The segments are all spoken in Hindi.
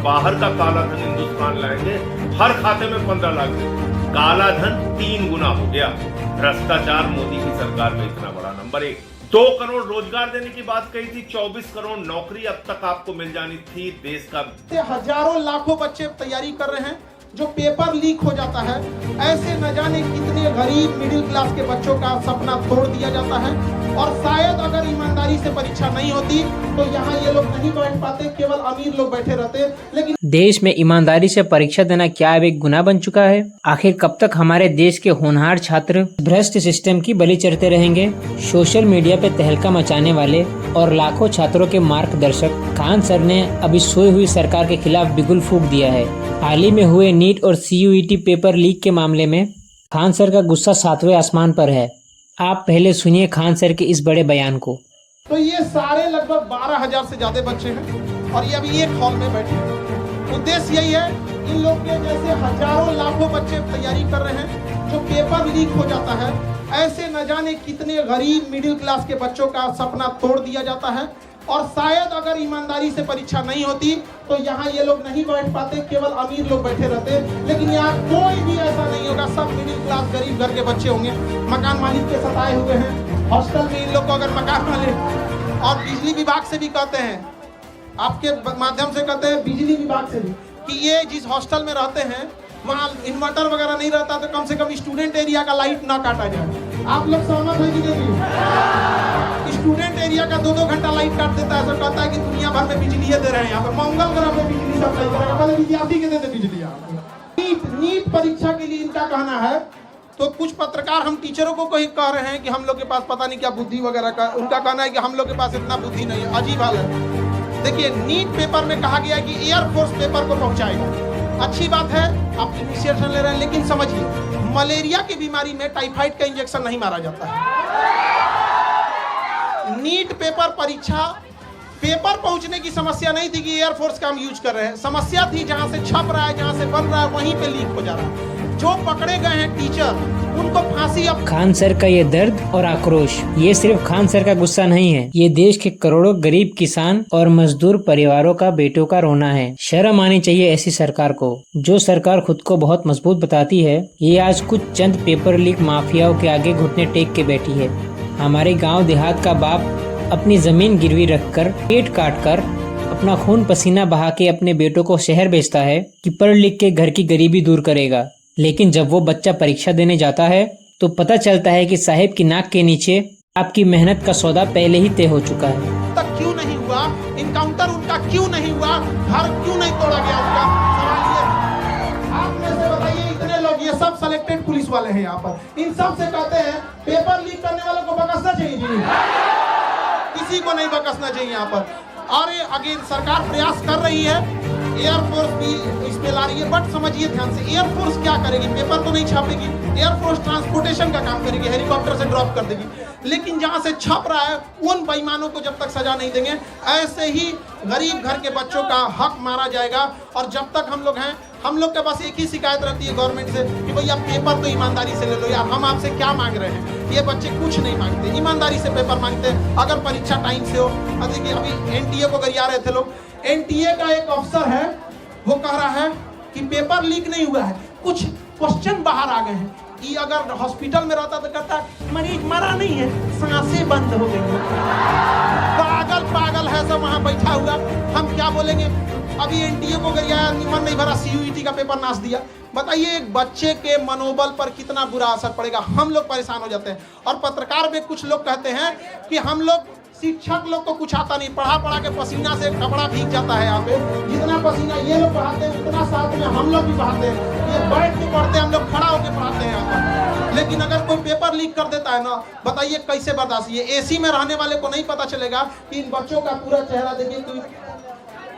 बाहर का काला धन हिंदुस्तान लाएंगे, हर खाते में 15 लाख देंगे। काला धन 3 गुना हो गया। भ्रष्टाचार मोदी की सरकार में इतना बड़ा नंबर 1। 2 करोड़ रोजगार देने की बात कही थी, 24 करोड़ नौकरी अब तक आपको मिल जानी थी। देश का हजारों लाखों बच्चे तैयारी कर रहे हैं, जो पेपर लीक हो जाता है, ऐसे न जाने कितने गरीब मिडिल क्लास के बच्चों का सपना तोड़ दिया जाता है। और शायद अगर ईमानदारी से परीक्षा नहीं होती तो यहाँ ये लोग नहीं बैठ पाते, केवल अमीर लोग बैठे रहते। लेकिन देश में ईमानदारी से परीक्षा देना क्या अब एक गुनाह बन चुका है? आखिर कब तक हमारे देश के होनहार छात्र भ्रष्ट सिस्टम की बलि चढ़ते रहेंगे? सोशल मीडिया पे तहलका मचाने वाले और लाखों छात्रों के मार्गदर्शक खान सर ने अभी सोई हुई सरकार के खिलाफ बिगुल फूंक दिया है। हाल ही में हुए नीट और CUET पेपर लीक के मामले में खान सर का गुस्सा 7वें आसमान पर है। आप पहले सुनिए खान सर के इस बड़े बयान को। तो ये सारे लगभग 12,000 से ज्यादा बच्चे हैं और ये अभी एक हॉल में बैठे हैं। उद्देश्य यही है, इन लोग के जैसे हजारों लाखों बच्चे तैयारी कर रहे हैं, जो पेपर लीक हो जाता है, ऐसे न जाने कितने गरीब मिडिल क्लास के बच्चों का सपना तोड़ दिया जाता है। और शायद अगर ईमानदारी से परीक्षा नहीं होती तो यहाँ ये लोग नहीं बैठ पाते, केवल अमीर लोग बैठे रहते। लेकिन यहाँ कोई भी ऐसा नहीं होगा, सब मिडिल क्लास गरीब घर के बच्चे होंगे। मकान मालिक के सताए हुए हैं, हॉस्टल में इन लोग को अगर मकान मालिक और बिजली विभाग से भी कहते हैं, आपके माध्यम से कहते हैं बिजली विभाग से भी, कि ये जिस हॉस्टल में रहते हैं वहाँ इन्वर्टर वगैरह नहीं रहता तो कम से कम स्टूडेंट एरिया का लाइट ना काटा जाए। आप लोग सहमत है कि नहीं? स्टूडेंट एरिया का 2-2 घंटा लाइट काट देता है, ऐसा कहता है कि दुनिया भर में बिजली दे रहे हैं, यहाँ पर मंगल ग्रह में बिजली सप्लाई करेगा, पहले विद्यार्थी के देते बिजली। नीट परीक्षा के लिए इनका कहना है, तो कुछ पत्रकार हम टीचरों को कह रहे हैं कि हम लोग के पास पता नहीं क्या बुद्धि वगैरह का, उनका कहना है कि हम लोग के पास इतना बुद्धि नहीं है। अजीब हाल है। देखिए, नीट पेपर में कहा गया है कि एयरफोर्स पेपर को पहुंचाएगा। अच्छी बात है, आप इनिशिएशन ले रहे हैं, लेकिन समझिए, मलेरिया की बीमारी में टाइफाइड का इंजेक्शन नहीं मारा जाता है। नीट पेपर परीक्षा पेपर पहुंचने की समस्या नहीं थी कि एयरफोर्स का हम यूज कर रहे हैं, समस्या थी जहां से छप रहा है, जहां से बन रहा है, वहीं पे लीक हो जा रहा है। जो पकड़े गए हैं टीचर, उनको फांसी। अब खान सर का ये दर्द और आक्रोश, ये सिर्फ खान सर का गुस्सा नहीं है, ये देश के करोड़ों गरीब किसान और मजदूर परिवारों का बेटों का रोना है। शर्म आनी चाहिए ऐसी सरकार को। जो सरकार खुद को बहुत मजबूत बताती है, ये आज कुछ चंद पेपर लीक माफियाओं के आगे घुटने टेक के बैठी है। हमारे गाँव देहात का बाप अपनी जमीन गिरवी रखकर, पेट काट कर, अपना खून पसीना बहा के अपने बेटों को शहर भेजता है कि पढ़ लिख के घर की गरीबी दूर करेगा। लेकिन जब वो बच्चा परीक्षा देने जाता है तो पता चलता है कि साहिब की नाक के नीचे आपकी मेहनत का सौदा पहले ही तय हो चुका है। तक क्यों नहीं हुआ इनकाउंटर, उनका क्यों नहीं हुआ, घर क्यों नहीं तोड़ा गया, उसका सवाल ये। आप में से बताइए, इतने लोग, ये सब सिलेक्टेड पुलिस वाले हैं यहाँ पर, इन सब से कहते हैं पेपर लीक करने वालों को बकसना चाहिए जी, किसी को नहीं बकसना चाहिए यहाँ पर। और अगर सरकार प्रयास कर रही है, एयरफोर्स भी इसमें ला रही है, बट समझिए ध्यान से, एयरफोर्स क्या करेगी? पेपर तो नहीं छापेगी, एयरफोर्स ट्रांसपोर्टेशन का काम करेगी, हेलीकॉप्टर से ड्रॉप कर देगी। लेकिन जहां से छप रहा है, उन बेईमानों को जब तक सजा नहीं देंगे, ऐसे ही गरीब घर के बच्चों का हक मारा जाएगा। और जब तक हम लोग हैं, हम लोग के पास एक ही शिकायत रहती है गवर्नमेंट से कि भैया पेपर तो ईमानदारी से ले लो यार, हम आपसे क्या मांग रहे हैं? ये बच्चे कुछ नहीं मांगते, ईमानदारी से पेपर मांगते हैं, अगर परीक्षा टाइम से हो। देखिए, अभी NTA को गरिया रहे थे लोग, NTA का एक अफसर है, वो कह रहा है कि पेपर लीक नहीं हुआ है, कुछ क्वेश्चन बाहर आ गए हैं कि अगर हॉस्पिटल में रहता तो कहता मरीज मरा नहीं है, सांसें बंद हो गई। पागल है सब वहां बैठा हुआ, हम क्या बोलेंगे? अभी NTA को गरियाया, मन नहीं भरा, CUET का पेपर नाश दिया। बताइए, एक बच्चे के मनोबल पर कितना बुरा असर पड़ेगा। हम लोग परेशान हो जाते हैं। और पत्रकार में कुछ लोग कहते हैं कि हम लोग, शिक्षक लोग को कुछ आता नहीं, पढ़ा के पसीना से कपड़ा भीग जाता है। यहाँ पे जितना पसीना ये लोग बहाते हैं, उतना साथ में हम लोग भी बहाते हैं। ये बैठ के पढ़ते हैं, हम लोग खड़ा होकर पढ़ाते हैं यहाँ पर। लेकिन अगर कोई पेपर लीक कर देता है ना, बताइए कैसे बर्दाश्त? ये AC में रहने वाले को नहीं पता चलेगा कि इन बच्चों का पूरा चेहरा देखिए,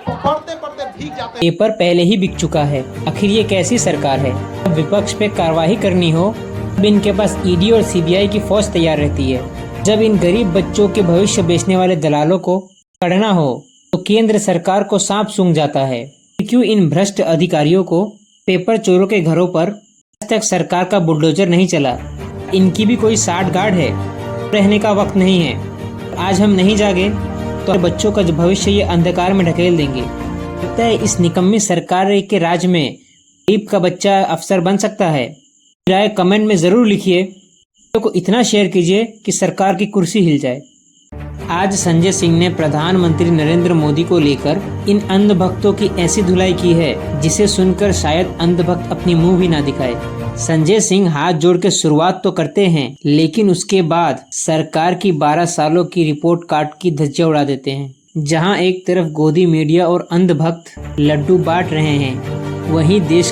पढ़ते पढ़ते भीग जाते हैं। पेपर पहले ही बिक चुका है। आखिर ये कैसी सरकार है? जब विपक्ष पे कार्रवाई करनी हो, तब इनके पास ED और CBI की फौज तैयार रहती है। जब इन गरीब बच्चों के भविष्य बेचने वाले दलालों को पकड़ना हो तो केंद्र सरकार को सांप सूंघ जाता है। क्यों इन भ्रष्ट अधिकारियों को पेपर चोरों के घरों पर आज तक सरकार का बुलडोजर नहीं चला? इनकी भी कोई साठ गार्ड है? रहने का वक्त नहीं है। आज हम नहीं जागे तो बच्चों का भविष्य ये अंधकार में ढकेल देंगे। लगता है इस निकम्मी सरकार के राज में गरीब का बच्चा अफसर बन सकता है? राय कमेंट में जरूर लिखिए। वीडियो को इतना शेयर कीजिए कि सरकार की कुर्सी हिल जाए। आज संजय सिंह ने प्रधानमंत्री नरेंद्र मोदी को लेकर इन अंधभक्तों की ऐसी धुलाई की है जिसे सुनकर शायद अंधभक्त अपनी मुंह भी ना दिखाए। संजय सिंह हाथ जोड़ के शुरुआत तो करते हैं, लेकिन उसके बाद सरकार की 12 सालों की रिपोर्ट कार्ड की धज्जियां उड़ा देते हैं। जहां एक तरफ गोदी मीडिया और अंधभक्त लड्डू बांट रहे हैं, वहीं देश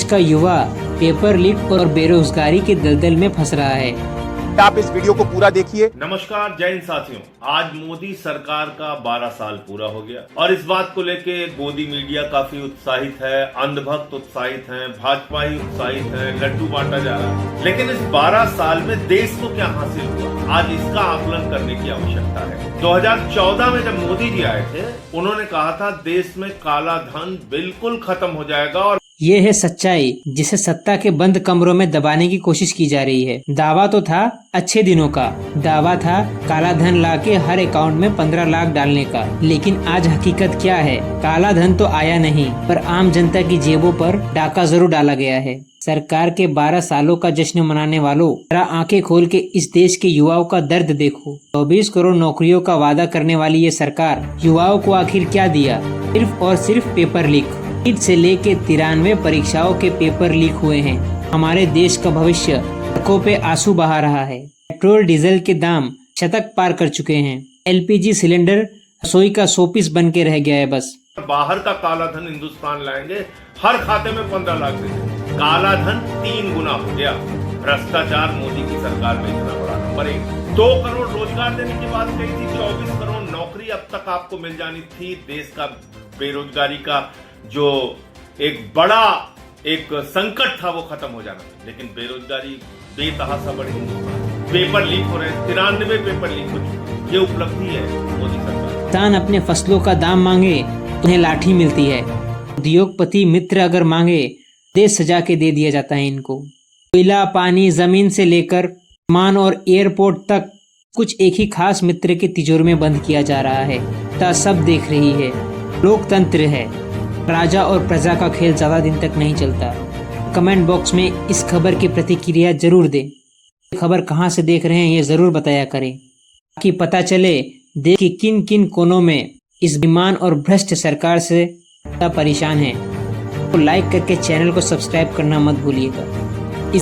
का युवा पेपर लीक और बेरोजगारी के दलदल में फंस रहा है। आप इस वीडियो को पूरा देखिए। नमस्कार, जय हिंद साथियों। आज मोदी सरकार का 12 साल पूरा हो गया और इस बात को लेके गोदी मीडिया काफी उत्साहित है, अंधभक्त उत्साहित हैं, भाजपा ही उत्साहित है, लड्डू बांटा जा रहा है। लेकिन इस 12 साल में देश को क्या हासिल हुआ, आज इसका आकलन करने की आवश्यकता है। 2014 में जब मोदी जी आए थे, उन्होंने कहा था देश में काला धन बिल्कुल खत्म हो जाएगा और ये है सच्चाई जिसे सत्ता के बंद कमरों में दबाने की कोशिश की जा रही है। दावा तो था अच्छे दिनों का, दावा था काला धन लाके हर अकाउंट में 15 लाख डालने का, लेकिन आज हकीकत क्या है? काला धन तो आया नहीं, पर आम जनता की जेबों पर डाका जरूर डाला गया है। सरकार के 12 सालों का जश्न मनाने वालों, जरा आंखें खोल के इस देश के युवाओं का दर्द देखो। 24 करोड़ नौकरियों का वादा करने वाली ये सरकार युवाओं को आखिर क्या दिया? सिर्फ और सिर्फ पेपर लीक। नीट से लेके 93 परीक्षाओं के पेपर लीक हुए हैं। हमारे देश का भविष्य सड़कों पे आंसू बहा रहा है। पेट्रोल डीजल के दाम शतक पार कर चुके हैं। एलपीजी सिलेंडर रसोई का शोपीस बन के रह गया है बस। बाहर का काला धन हिंदुस्तान लाएंगे, हर खाते में 15 लाख देंगे। काला धन 3 गुना हो गया। भ्रष्टाचार मोदी की सरकार में इतना बड़ा। नंबर 1, 2 करोड़ रोजगार देने की बात कही थी, 24 करोड़ नौकरी अब तक आपको मिल जानी थी। देश का बेरोजगारी का जो एक बड़ा संकट था वो खत्म हो जाना, लेकिन बेरोजगारी बेतहाशा बढ़ी। पेपर लीक हो रहे हैं, 93 पेपर लीक हो चुके। ये उपलब्धि है मोदी सरकार। किसान अपने फसलों का दाम मांगे तो उन्हें लाठी मिलती है। उद्योगपति मित्र अगर मांगे देश सजा के दे दिया जाता है इनको। कोयला, पानी, जमीन से लेकर मान और एयरपोर्ट तक कुछ एक ही खास मित्र के तिजोरी में बंद किया जा रहा है। सब देख रही है। लोकतंत्र है, राजा और प्रजा का खेल ज्यादा दिन तक नहीं चलता। कमेंट बॉक्स में इस खबर की प्रतिक्रिया जरूर दें। खबर कहां से देख रहे हैं ये जरूर बताया करें, ताकि पता चले देश के किन किन कोनों में इस बेईमान और भ्रष्ट सरकार से परेशान है। तो लाइक करके चैनल को सब्सक्राइब करना मत भूलिएगा।